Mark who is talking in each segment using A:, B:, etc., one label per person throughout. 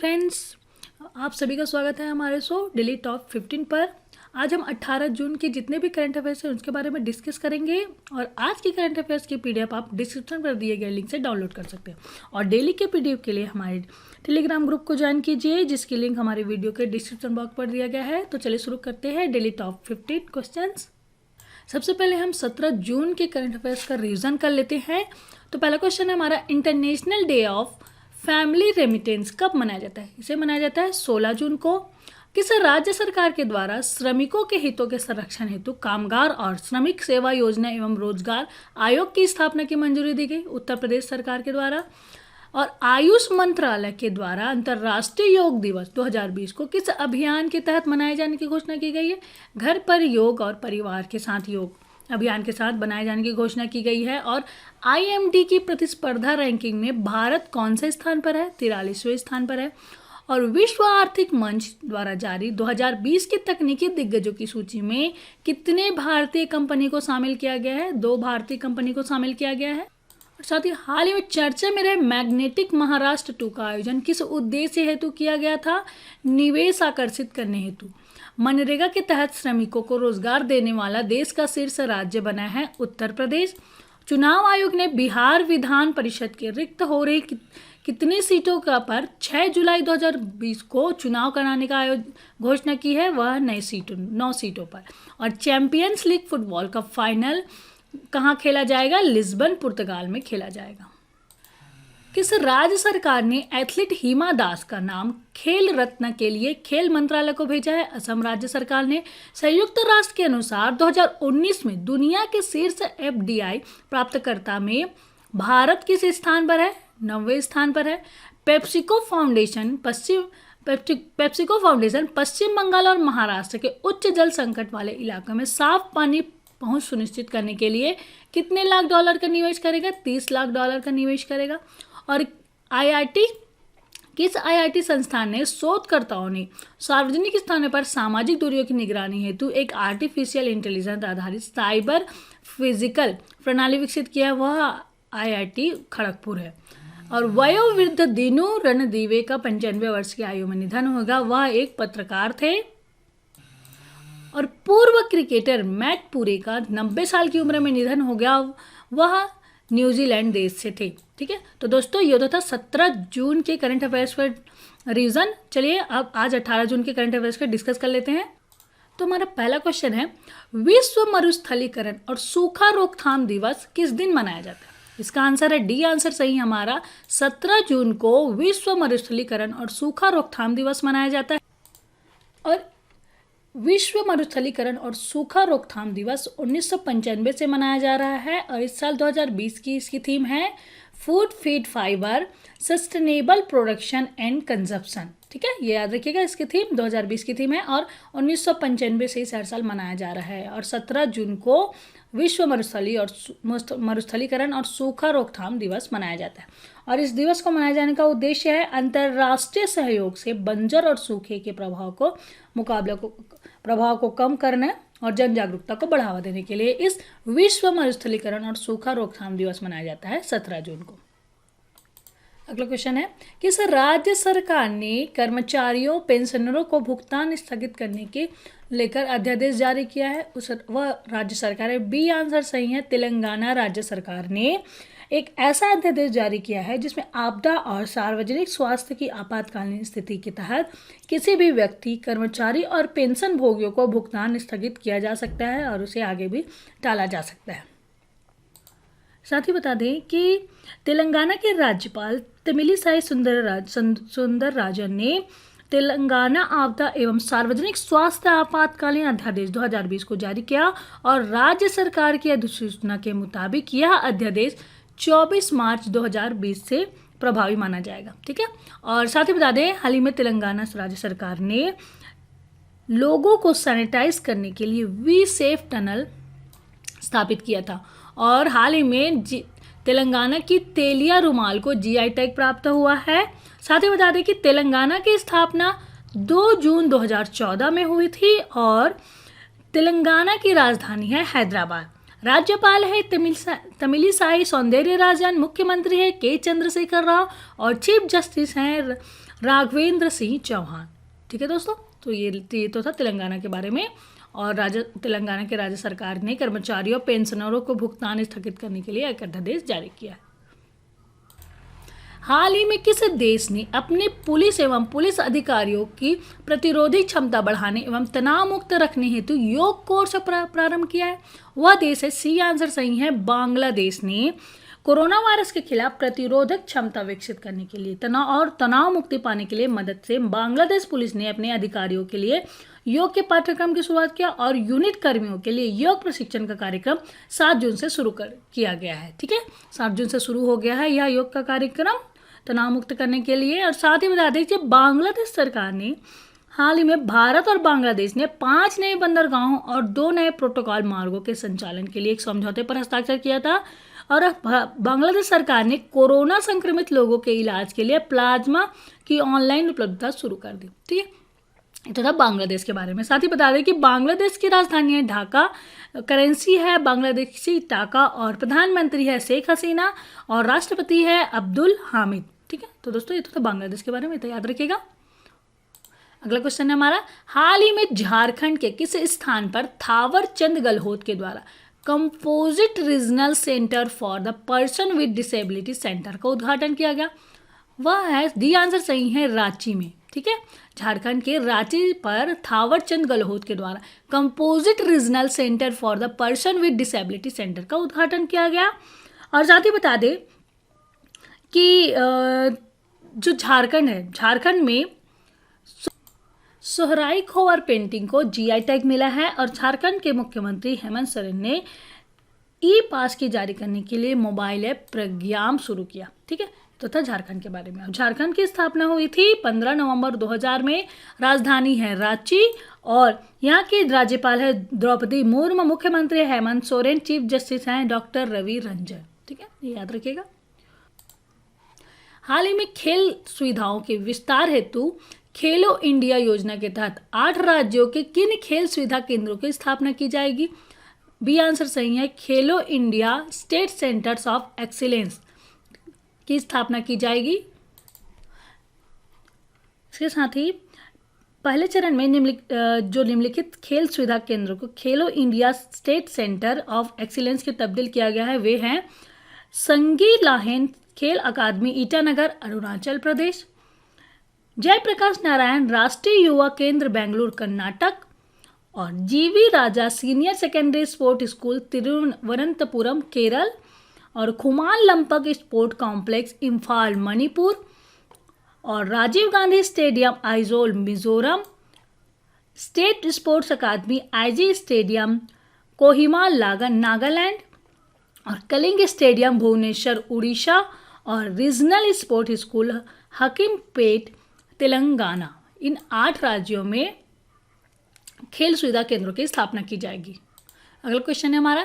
A: Friends, आप सभी का स्वागत है हमारे शो डेली टॉप 15 पर। आज हम 18 जून के जितने भी करंट अफेयर्स हैं उसके बारे में डिस्कस करेंगे और आज की करंट अफेयर्स की पीडीएफ आप डिस्क्रिप्शन पर दिए गए लिंक से डाउनलोड कर सकते हैं। और डेली के पीडीएफ के लिए हमारे टेलीग्राम ग्रुप को ज्वाइन कीजिए, जिसकी लिंक हमारे वीडियो के डिस्क्रिप्शन बॉक्स पर दिया गया है। तो चलिए शुरू करते हैं डेली टॉप 15 क्वेश्चंस। सबसे पहले हम 17 जून के करंट अफेयर्स का रिवीजन कर लेते हैं। तो पहला क्वेश्चन है हमारा, international day of family remittance कब मनाया जाता है? इसे मनाया जाता है 16 जून को। किस राज्य सरकार के द्वारा श्रमिकों के हितों के संरक्षण हेतु कामगार और श्रमिक सेवा योजना एवं रोजगार आयोग की स्थापना की मंजूरी दी गई? उत्तर प्रदेश सरकार के द्वारा। और आयुष मंत्रालय के द्वारा अंतर्राष्ट्रीय योग दिवस 2020 को किस अभियान के तहत मनाए जाने की घोषणा की गई है? घर पर योग और परिवार के साथ योग अभियान के साथ बनाए जाने की घोषणा की गई है। और IMD की प्रतिस्पर्धा रैंकिंग में भारत कौन से स्थान पर है? 43वें स्थान पर है। और विश्व आर्थिक मंच द्वारा जारी 2020 की तकनीकी दिग्गजों की सूची में कितने भारतीय कंपनी को शामिल किया गया है? 2 भारतीय कंपनी को शामिल किया गया है। और साथ ही हाल ही में चर्चा में रहे मैग्नेटिक महाराष्ट्र 2 का आयोजन किस उद्देश्य हेतु किया गया था? निवेश आकर्षित करने हेतु। मनरेगा के तहत श्रमिकों को रोजगार देने वाला देश का शीर्ष राज्य बना है उत्तर प्रदेश। चुनाव आयोग ने बिहार विधान परिषद के रिक्त हो रही कितनी सीटों का पर 6 जुलाई 2020 को चुनाव कराने का घोषणा की है? वह 9 सीटों पर। और चैंपियंस लीग फुटबॉल का फाइनल कहाँ खेला जाएगा? लिस्बन पुर्तगाल में खेला जाएगा। किस राज्य सरकार ने एथलीट हिमा दास का नाम खेल रत्न के लिए खेल मंत्रालय को भेजा है? असम राज्य सरकार ने। संयुक्त राष्ट्र के अनुसार 2019 में दुनिया के शीर्ष FDI प्राप्तकर्ता में भारत किस स्थान पर है? 9वें स्थान पर है। पेप्सिको फाउंडेशन पश्चिम बंगाल और महाराष्ट्र के उच्च जल संकट वाले इलाकों में साफ पानी पहुंच सुनिश्चित करने के लिए कितने लाख डॉलर का निवेश करेगा? 30 लाख डॉलर का निवेश करेगा। और किस IIT संस्थान ने शोधकर्ताओं ने सार्वजनिक स्थानों पर सामाजिक दूरियों की निगरानी हेतु एक आर्टिफिशियल इंटेलिजेंस आधारित साइबर फिजिकल प्रणाली विकसित किया है? वह IIT खड़गपुर है। और वयोवृद्ध दीनू रणदीवे का 95 वर्ष की आयु में निधन होगा। वह एक पत्रकार थे। और पूर्व क्रिकेटर मैट पुरे का 90 साल की उम्र में निधन हो गया। वह न्यूजीलैंड देश से थे। ठीक है, तो दोस्तों ये होता था 17 जून के करंट अफेयर्स पर रिवीजन। चलिए अब आज 18 जून के करंट अफेयर्स का डिस्कस कर लेते हैं। तो हमारा पहला क्वेश्चन है, विश्व मरुस्थलीकरण और सूखा रोकथाम दिवस किस दिन मनाया जाता है? इसका आंसर है डी आंसर सही हमारा। 17 जून को विश्व मरुस्थलीकरण और सूखा रोकथाम दिवस मनाया जाता है। और विश्व मरुस्थलीकरण और सूखा रोकथाम दिवस 1995 से मनाया जा रहा है। और इस साल 2020 की इसकी थीम है food feed fibre sustainable production and consumption. ठीक है, ये याद रखिएगा, इसकी थीम 2020 की थीम है और 1995 से इस हर साल मनाया जा रहा है। और 17 जून को विश्व मरुस्थलीकरण और सूखा रोकथाम दिवस मनाया जाता है। और इस दिवस को मनाए जाने का उद्देश्य है अंतर्राष्ट्रीय सहयोग से बंजर और सूखे के प्रभाव को कम करना और जन जागरूकता को बढ़ावा देने के लिए इस विश्व मरुस्थलीकरण और सूखा रोकथाम दिवस मनाया जाता है 17 जून को। अगला क्वेश्चन है, किस राज्य सरकार ने कर्मचारियों पेंशनरों को भुगतान स्थगित करने के लेकर अध्यादेश जारी किया है? वह राज्य सरकार है। बी आंसर सही है, तेलंगाना राज्य सरकार ने एक ऐसा अध्यादेश जारी किया है जिसमें आपदा और सार्वजनिक स्वास्थ्य की आपातकालीन स्थिति के तहत किसी भी व्यक्ति, कर्मचारी और पेंशन भोगियों को भुगतान स्थगित किया जा सकता है और उसे आगे भी टाला जा सकता है। साथ ही बता दें कि तेलंगाना के राज्यपाल तमिलिसाई सुंदरराजन ने तेलंगाना आपदा एवं सार्वजनिक स्वास्थ्य आपातकालीन अध्यादेश 2020 को जारी किया। और राज्य सरकार की अधिसूचना के मुताबिक यह अध्यादेश 24 मार्च 2020 से प्रभावी माना जाएगा। ठीक है, और साथ ही बता दें हाल ही में तेलंगाना राज्य सरकार ने लोगों को सैनिटाइज करने के लिए वी सेफ टनल स्थापित किया था। और हाल ही में तेलंगाना की तेलिया रुमाल को GI टैग प्राप्त हुआ है। साथ ही बता दें कि तेलंगाना की स्थापना 2 जून 2014 में हुई थी और तेलंगाना की राजधानी है हैदराबाद। राज्यपाल है तमिलिसाई सौंदर्यराजन, मुख्यमंत्री है के चंद्रशेखर राव और चीफ जस्टिस हैं राघवेंद्र सिंह चौहान। ठीक है दोस्तों, तो ये तो था तेलंगाना के बारे में। और तेलंगाना के राज्य सरकार ने कर्मचारियों और पेंशनरों को भुगतान स्थगित करने के लिए एक अध्यादेश जारी किया है। हाल ही में किस देश ने अपने पुलिस एवं पुलिस अधिकारियों की प्रतिरोधी क्षमता बढ़ाने एवं तनाव मुक्त रखने हेतु योग कोर्स प्रारंभ किया है? वह देश है, सी आंसर सही है, बांग्लादेश ने कोरोना वायरस के खिलाफ प्रतिरोधक क्षमता विकसित करने के लिए तनाव मुक्ति पाने के लिए मदद से बांग्लादेश पुलिस ने अपने अधिकारियों के लिए योग के पाठ्यक्रम की शुरुआत किया और यूनिट कर्मियों के लिए योग प्रशिक्षण का कार्यक्रम 7 जून से शुरू किया गया है। ठीक है, 7 जून से शुरू हो गया है यह योग का कार्यक्रम तनाव मुक्त करने के लिए। और साथ ही बता दें कि बांग्लादेश सरकार ने हाल ही में भारत और बांग्लादेश ने 5 नए बंदरगाहों और 2 नए प्रोटोकॉल मार्गों के संचालन के लिए एक समझौते पर हस्ताक्षर किया था। और बांग्लादेश सरकार ने कोरोना संक्रमित लोगों के इलाज के लिए प्लाज्मा की ऑनलाइन उपलब्धता शुरू कर दी। ठीक है, ये तो था बांग्लादेश के बारे में। साथ ही बता दें कि बांग्लादेश की राजधानी है ढाका, करेंसी है बांग्लादेशी टाका और प्रधानमंत्री है शेख हसीना और राष्ट्रपति है अब्दुल हामिद। ठीक है, तो दोस्तों ये तो था बांग्लादेश के बारे में, तो याद रखिएगा। अगला क्वेश्चन है हमारा, हाल ही में झारखंड के किस स्थान पर थावर चंद गहलोत के द्वारा composite regional centre for the person with disability centre का उद्घाटन किया गया? वह है, डी आंसर सही है, रांची में। ठीक है, झारखंड के रांची पर थावर चंद गहलोत के द्वारा composite regional centre for the person with disability centre का उद्घाटन किया गया। और साथ ही बता दें कि जो झारखंड है, झारखंड में सोहराई खोवर पेंटिंग को जीआई टैग मिला है और झारखंड के मुख्यमंत्री हेमंत सोरेन ने ई पास की जारी करने के लिए मोबाइल ऐप प्रज्ञाम शुरू किया। ठीक है, तो था झारखंड के बारे में। झारखंड की स्थापना हुई थी 15 नवंबर 2000 में, राजधानी है रांची और यहाँ की राज्यपाल है द्रौपदी मुर्मू, मुख्यमंत्री हेमंत सोरेन, चीफ जस्टिस हैं डॉक्टर रवि रंजन। ठीक है, ये याद रखिएगा। हाल ही में खेल सुविधाओं के विस्तार हेतु खेलो इंडिया योजना के तहत 8 राज्यों के किन खेल सुविधा केंद्रों की स्थापना की जाएगी? बी आंसर सही है, खेलो India state centres of excellence की स्थापना की जाएगी। इसके साथ ही पहले चरण में निम्नलिखित खेल सुविधा केंद्रों को खेलो India state centre of excellence के तब्दील किया गया है। वे हैं संगी लाहेन खेल अकादमी ईटानगर अरुणाचल प्रदेश, जयप्रकाश नारायण राष्ट्रीय युवा केंद्र बेंगलुरु कर्नाटक और G V Raja senior secondary sport school Thiruvananthapuram Kerala और खुमान लंपक स्पोर्ट कॉम्प्लेक्स इम्फाल मणिपुर और Rajiv Gandhi stadium Aizawl Mizoram, state sports academy IG stadium Kohima Nagaland और कलिंग स्टेडियम भुवनेश्वर उड़ीसा और regional sport school Hakimpet Telangana. इन 8 राज्यों में खेल सुविधा केंद्रों की स्थापना की जाएगी। अगला क्वेश्चन है हमारा,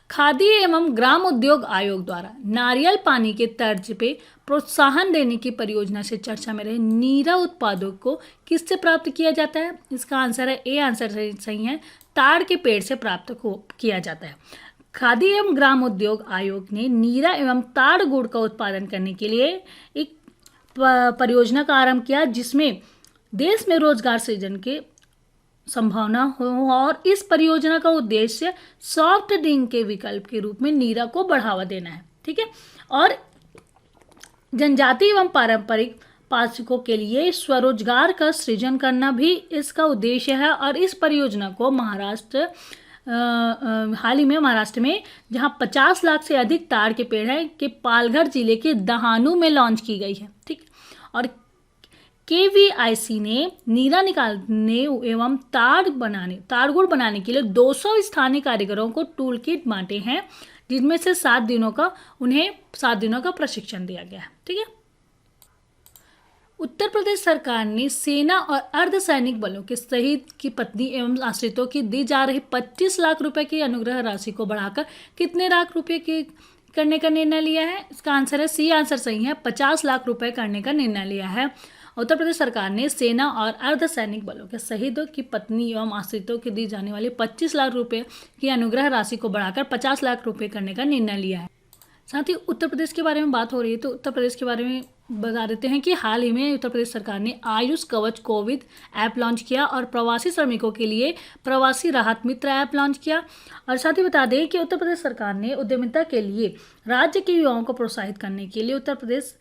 A: खादी एवं ग्राम उद्योग आयोग द्वारा नारियल पानी के तर्ज पे प्रोत्साहन देने की परियोजना से चर्चा में रहे नीरा उत्पादों को किससे प्राप्त किया जाता है? इसका आंसर है, ए आंसर सही है, ताड़ के पेड़ से प्राप्त किया जाता है। खादी एवं ग्राम उद्योग आयोग ने नीरा एवं ताड़ गुड़ का उत्पादन करने के लिए एक परियोजना का आरंभ किया जिसमें देश में रोजगार सृजन के संभावना हो और इस परियोजना का उद्देश्य सॉफ्ट ड्रिंक के विकल्प के रूप में नीरा को बढ़ावा देना है। ठीक है, और जनजाति एवं पारंपरिक पाचकों के लिए स्वरोजगार का सृजन करना भी इसका उद्देश्य है। और इस परियोजना को हाल ही में महाराष्ट्र में जहां 50 लाख से अधिक ताड़ के पेड़ हैं के पालघर जिले के दहानू में लॉन्च की गई है। ठीक, और केवीआईसी ने नीरा निकालने एवं ताड़ गुड़ बनाने के लिए 200 स्थानीय कारीगरों को टूल किट बांटे हैं जिनमें से 7 दिनों का प्रशिक्षण दिया गया है। ठीक है, उत्तर प्रदेश सरकार ने सेना और अर्धसैनिक बलों के शहीद की पत्नी एवं आश्रितों की दी जा रही 25 लाख रुपए की अनुग्रह राशि को बढ़ाकर कितने लाख रुपए के करने का निर्णय लिया है? इसका आंसर है, सी आंसर सही है, 50 लाख रुपए करने का निर्णय लिया है। उत्तर प्रदेश सरकार ने सेना और अर्धसैनिक बलों के शहीदों की पत्नी एवं आश्रितों की दी जाने वाली 25 लाख रुपए की अनुग्रह राशि को बढ़ाकर 50 लाख रुपए करने का निर्णय लिया है। साथ ही उत्तर प्रदेश के बारे में बात हो रही है तो उत्तर प्रदेश के बारे में बता देते हैं कि हाल ही में उत्तर प्रदेश सरकार ने आयुष कवच कोविड ऐप लॉन्च किया और प्रवासी श्रमिकों के लिए प्रवासी राहत मित्र ऐप लॉन्च किया। और साथ ही बता दें कि उत्तर प्रदेश सरकार ने उद्यमिता के लिए राज्य के युवाओं को प्रोत्साहित करने के लिए उत्तर प्रदेश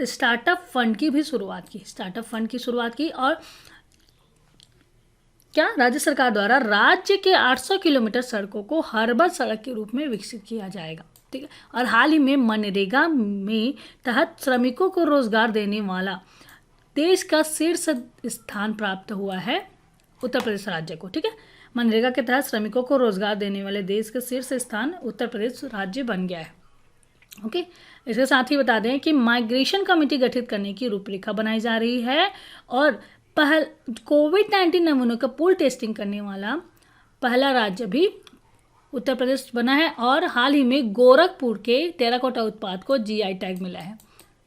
A: स्टार्टअप फंड की भी शुरुआत की। स्टार्टअप फंड की शुरुआत की और क्या राज्य सरकार द्वारा राज्य के 800 किलोमीटर सड़कों को हर्बल सड़क के रूप में विकसित किया जाएगा। ठीक है। और हाल ही में मनरेगा में तहत श्रमिकों को रोजगार देने वाला देश का शीर्ष स्थान प्राप्त हुआ है उत्तर प्रदेश राज्य को। ठीक है। मनरेगा के तहत श्रमिकों को रोजगार देने वाले देश का शीर्ष स्थान उत्तर प्रदेश राज्य बन गया है। ओके। इसके साथ ही बता दें कि माइग्रेशन कमेटी गठित करने की रूपरेखा बनाई जा रही है और कोविड-19 नमूनों का पूल टेस्टिंग करने वाला पहला राज्य भी उत्तर प्रदेश बना है। और हाल ही में गोरखपुर के टेराकोटा उत्पाद को जीआई टैग मिला है।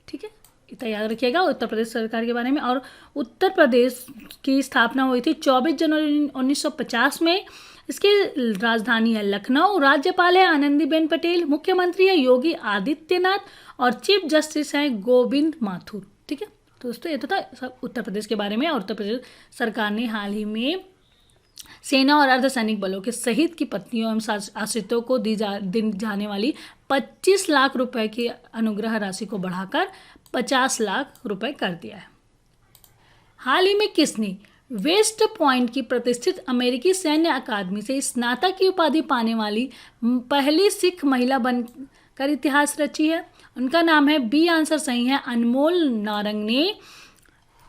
A: ठीक है, इतना याद रखिएगा उत्तर प्रदेश सरकार के बारे में। और उत्तर प्रदेश की स्थापना हुई थी 24 जनवरी 1950 में। इसकी राजधानी है लखनऊ। राज्यपाल है आनंदीबेन पटेल। मुख्यमंत्री है योगी आदित्यनाथ और चीफ जस्टिस है गोविंद माथुर। ठीक है, तो दोस्तों ये तो था सब उत्तर प्रदेश के बारे में। और उत्तर प्रदेश सरकार ने हाल ही में सेना और अर्धसैनिक बलों के शहीद की पत्नियों एवं आश्रितों को दी जाने वाली 25 लाख रुपए की अनुग्रह राशि को बढ़ाकर 50 लाख रुपए कर दिया है। हाल ही में किसने वेस्ट पॉइंट की प्रतिष्ठित अमेरिकी सैन्य अकादमी से स्नातक की उपाधि पाने वाली पहली सिख महिला बनकर इतिहास रची है? उनका नाम है बी आंसर सही है अनमोल नारंग ने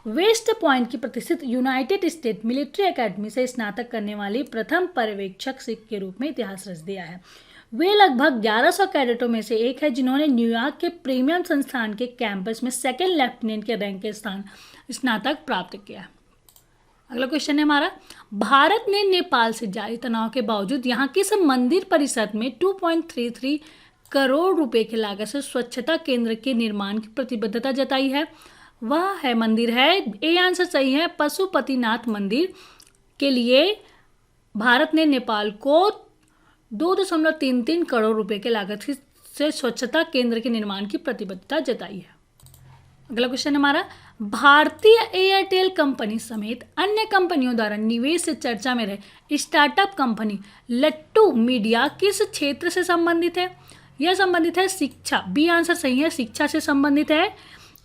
A: वेस्ट पॉइंट की प्रतिष्ठित यूनाइटेड स्टेट मिलिट्री एकेडमी से स्नातक करने वाली प्रथम पर्यवेक्षक सिख के रूप में इतिहास रच दिया है। वे लगभग 1100 कैडेटों में से एक है जिन्होंने न्यूयॉर्क के प्रीमियम संस्थान के कैंपस में सेकेंड लेफ्टिनेंट के रैंक के स्थान स्नातक प्राप्त किया है। अगला क्वेश्चन है हमारा, भारत ने नेपाल से जारी तनाव के बावजूद यहाँ किस मंदिर परिसर में 2.33 करोड़ रुपए की लागत से स्वच्छता केंद्र के निर्माण की प्रतिबद्धता जताई है? वह है मंदिर है, ए आंसर सही है, पशुपतिनाथ मंदिर के लिए भारत ने नेपाल को 2.33 करोड़ रुपए के लागत से स्वच्छता केंद्र के निर्माण की प्रतिबद्धता जताई है। अगला क्वेश्चन हमारा, भारतीय एयरटेल कंपनी समेत अन्य कंपनियों द्वारा निवेश से चर्चा में रहे स्टार्टअप कंपनी लट्टू मीडिया किस क्षेत्र से संबंधित है? यह संबंधित है शिक्षा। बी आंसर सही है, शिक्षा से संबंधित है।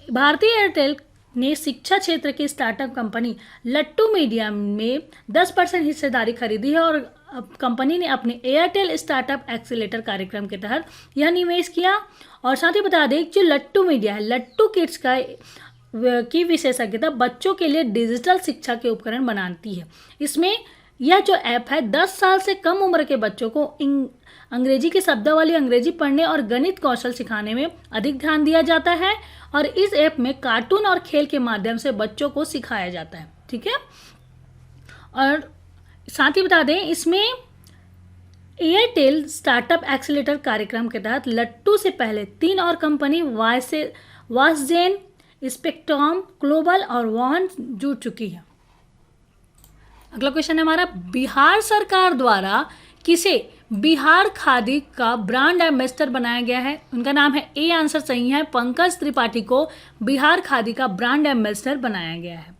A: भारतीय एयरटेल ने शिक्षा क्षेत्र की स्टार्टअप कंपनी लट्टू मीडिया में 10% हिस्सेदारी खरीदी है और कंपनी ने अपने एयरटेल स्टार्टअप एक्सीलेटर कार्यक्रम के तहत यह निवेश किया। और साथ ही बता दें जो लट्टू मीडिया है, लट्टू किड्स की विशेषज्ञता बच्चों के लिए डिजिटल शिक्षा के उपकरण बनाती है। इसमें यह जो ऐप है 10 साल से कम उम्र के बच्चों को अंग्रेजी की शब्दावली, अंग्रेजी पढ़ने और गणित कौशल सिखाने में अधिक ध्यान दिया जाता है। और इस ऐप में कार्टून और खेल के माध्यम से बच्चों को सिखाया जाता है। ठीक है, और साथ ही बता दें इसमें एयरटेल स्टार्टअप एक्सीलेटर कार्यक्रम के तहत लट्टू से पहले 3 और कंपनी वासजेन, स्पेक्ट्रम ग्लोबल और वॉन जुड़ चुकी है। अगला क्वेश्चन है हमारा, बिहार सरकार द्वारा किसे बिहार खादी का ब्रांड एम्बेसडर बनाया गया है? उनका नाम है, ए आंसर सही है, पंकज त्रिपाठी को बिहार खादी का ब्रांड एम्बेसडर बनाया गया है।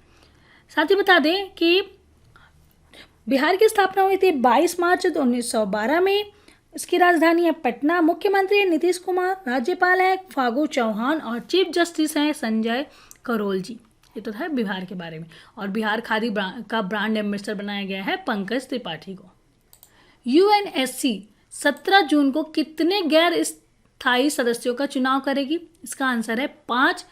A: साथ ही बता दें कि बिहार की स्थापना हुई थी 22 मार्च 1912 में। इसकी राजधानी है पटना। मुख्यमंत्री है नीतीश कुमार। राज्यपाल है फागू चौहान और चीफ जस्टिस हैं संजय करोल जी। ये तो था बिहार के बारे में। और बिहार खादी का ब्रांड एम्बेसडर बनाया गया है पंकज त्रिपाठी को। यूएनएससी 17 जून को कितने गैर स्थायी सदस्यों का चुनाव करेगी? इसका आंसर है 5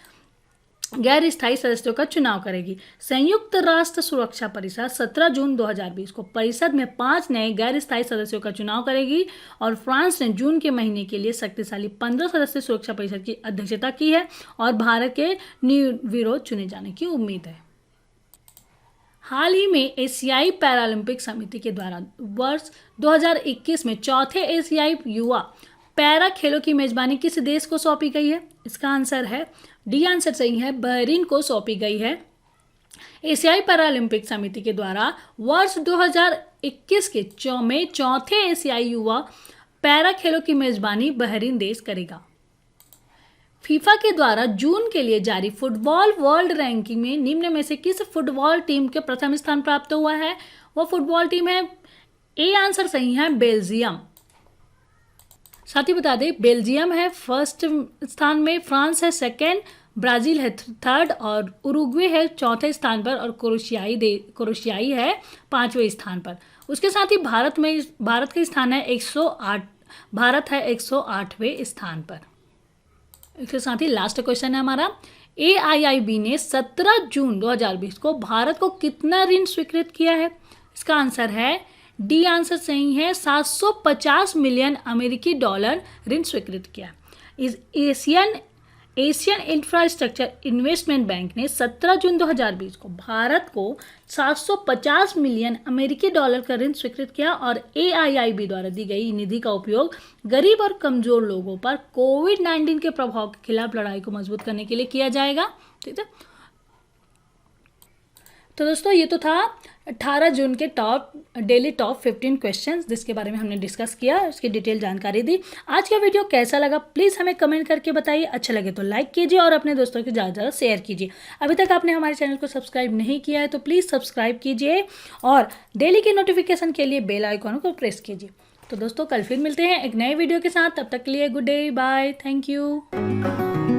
A: गैर स्थायी सदस्यों का चुनाव करेगी। संयुक्त राष्ट्र सुरक्षा परिषद 17 जून 2020 को परिषद में 5 नए गैर स्थायी सदस्यों का चुनाव करेगी। और फ्रांस ने जून के महीने के लिए शक्तिशाली 15 सदस्यीय सुरक्षा परिषद की अध्यक्षता की है और भारत के निर्विरोध चुने जाने की उम्मीद है। हाल ही में एशियाई पैरालंपिक समिति के द्वारा वर्ष 2021 में चौथे एशियाई युवा पैरा खेलों की मेजबानी किस देश को सौंपी गई है? इसका आंसर है, डी आंसर सही है, बहरीन को सौंपी गई है। एशियाई पैरालंपिक समिति के द्वारा वर्ष 2021 के चौथे एशियाई युवा पैरा खेलों की मेजबानी बहरीन देश करेगा। फीफा के द्वारा जून के लिए जारी फुटबॉल वर्ल्ड रैंकिंग में निम्न में से किस फुटबॉल टीम के प्रथम स्थान प्राप्त हुआ है? वो फुटबॉल टीम है, ए आंसर सही है, बेल्जियम। साथ ही बता दें बेल्जियम है फर्स्ट स्थान में, फ्रांस है सेकेंड, ब्राज़ील है थर्ड और उरुग्वे है चौथे स्थान पर और क्रोशियाई है 5वें स्थान पर। उसके साथ ही भारत का स्थान है 108, भारत है 108वें स्थान पर। इसके साथ ही लास्ट क्वेश्चन है हमारा, AIIB ने 17 जून 2020 को भारत को कितना ऋण स्वीकृत किया है? इसका आंसर है डी आंसर सही है, 750 मिलियन अमेरिकी डॉलर ऋण स्वीकृत किया। इस एशियन इंफ्रास्ट्रक्चर इन्वेस्टमेंट बैंक ने 17 जून 2020 को भारत को 750 मिलियन अमेरिकी डॉलर का ऋण स्वीकृत किया और AIIB द्वारा दी गई निधि का उपयोग गरीब और कमजोर लोगों पर कोविड-19 के प्रभाव के खिलाफ लड़ाई को मजबूत करने के लिए किया जाएगा। ठीक है, तो दोस्तों ये तो था 18 जून के डेली टॉप 15 क्वेश्चंस जिसके बारे में हमने डिस्कस किया, उसकी डिटेल जानकारी दी। आज का वीडियो कैसा लगा प्लीज़ हमें कमेंट करके बताइए। अच्छा लगे तो लाइक कीजिए और अपने दोस्तों के ज़्यादा शेयर कीजिए। अभी तक आपने हमारे चैनल को सब्सक्राइब नहीं किया है तो प्लीज़ सब्सक्राइब कीजिए और डेली की नोटिफिकेशन के लिए बेल आइकॉन को प्रेस कीजिए। तो दोस्तों कल फिर मिलते हैं एक नए वीडियो के साथ, तब तक के लिए good day, bye, thank you.